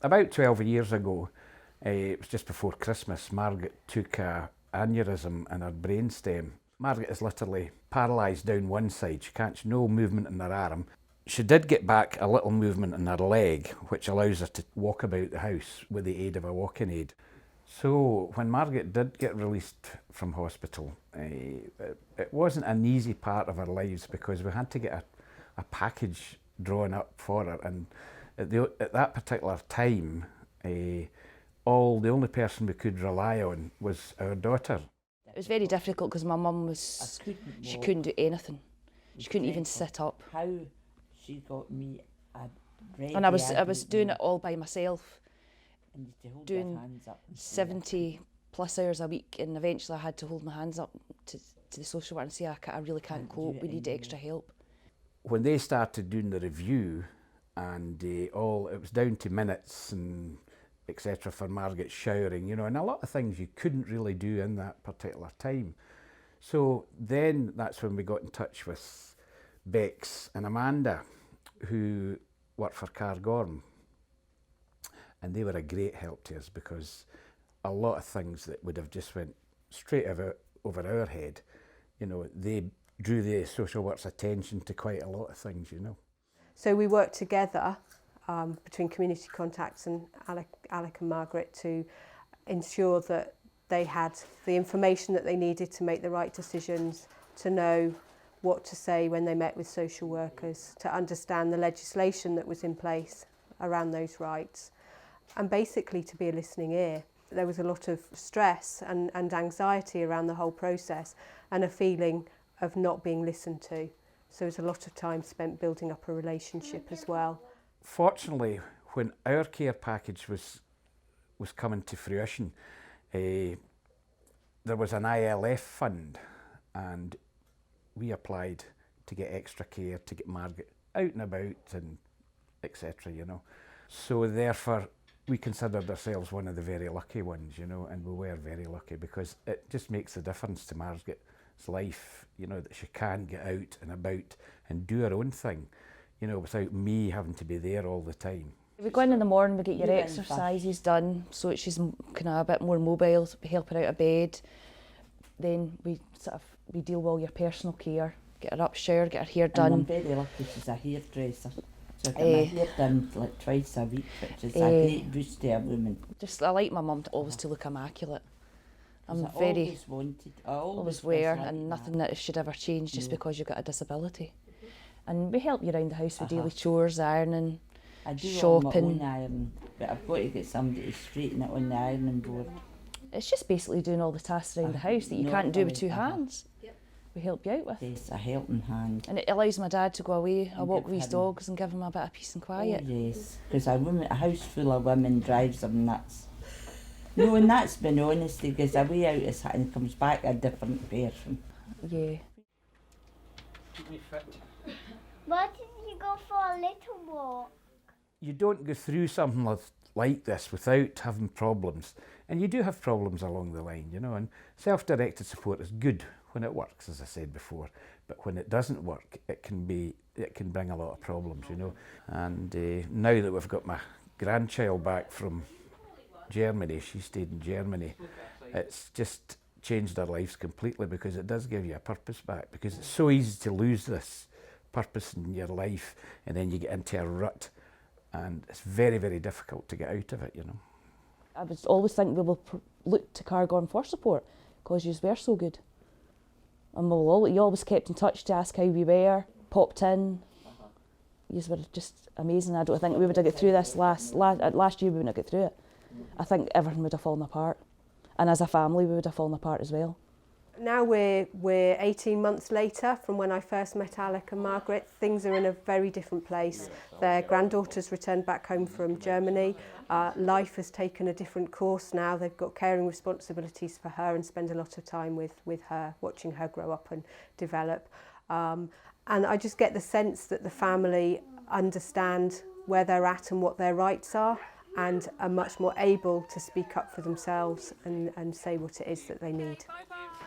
About 12 years ago, it was just before Christmas, Margaret took a aneurysm in her brainstem. Margaret is literally paralysed down one side. She can't, no movement in her arm. She did get back a little movement in her leg, which allows her to walk about the house with the aid of a walking aid. So when Margaret did get released from hospital, it wasn't an easy part of our lives because we had to get a package drawn up for her, and at that particular time, the only person we could rely on was our daughter. It was very difficult because my mum was, she couldn't do anything. She couldn't even sit up. How she got me a ready, and I was doing it all by myself, doing hands up 70 plus hours a week, and eventually I had to hold my hands up to the social worker and say, I really can't cope, we need extra help. When they started doing the review, and it was down to minutes and etc. for Margaret showering, you know, and a lot of things you couldn't really do in that particular time. So then that's when we got in touch with Bex and Amanda, who worked for Cairngorm. And they were a great help to us because a lot of things that would have just went straight over our head, you know, they drew the social work's attention to quite a lot of things, you know. So we worked together between community contacts and Alec and Margaret to ensure that they had the information that they needed to make the right decisions, to know what to say when they met with social workers, to understand the legislation that was in place around those rights, and basically to be a listening ear. There was a lot of stress and anxiety around the whole process and a feeling of not being listened to. So there was a lot of time spent building up a relationship as well. Fortunately, when our care package was coming to fruition, there was an ILF fund, and we applied to get extra care, to get Margaret out and about and etc., you know. So therefore, we considered ourselves one of the very lucky ones, you know, and we were very lucky because it just makes a difference to Margaret's life, you know, that she can get out and about and do her own thing, you know, without me having to be there all the time. We go in the morning, we get your exercises done so that she's kind of a bit more mobile, help her out of bed. Then we deal with all your personal care, get her up, shower, get her hair done. And I'm very lucky she's a hairdresser. So I get my hair done like twice a week, which is a great boost to a woman. I like my mum always to look immaculate. I'm very always wear, and nothing that should ever change just because you've got a disability. And we help you around the house with daily chores, ironing, I do shopping. all my own iron, but I've got to get somebody to straighten it on the ironing board. It's just basically doing all the tasks around the house that you can't do with two hands. We help you out with. Yes, a helping hand. And it allows my dad to go away, I walk with his dogs and give him a bit of peace and quiet. Oh, yes, because a house full of women drives them nuts. No, and that's been honest, because away out of it and comes back a different person. Yeah. Why did you go for a little walk? You don't go through something like this without having problems. And you do have problems along the line, you know, and self-directed support is good when it works, as I said before. But when it doesn't work, it can bring a lot of problems, you know. And now that we've got my grandchild back from Germany, she stayed in Germany, it's just changed our lives completely because it does give you a purpose back, because it's so easy to lose this purpose in your life and then you get into a rut and it's very, very difficult to get out of it, you know. I would always think we will look to Cairngorm for support because you were so good. And you always kept in touch to ask how we were, popped in. You were just amazing. I don't think we would have got through this last year, we wouldn't have got through it. I think everything would have fallen apart. And as a family, we would have fallen apart as well. Now we're 18 months later from when I first met Alec and Margaret. Things are in a very different place. Their granddaughter's returned back home from Germany. Life has taken a different course now. They've got caring responsibilities for her and spend a lot of time with her, watching her grow up and develop. And I just get the sense that the family understand where they're at and what their rights are, and are much more able to speak up for themselves and say what it is that they need. Bye-bye.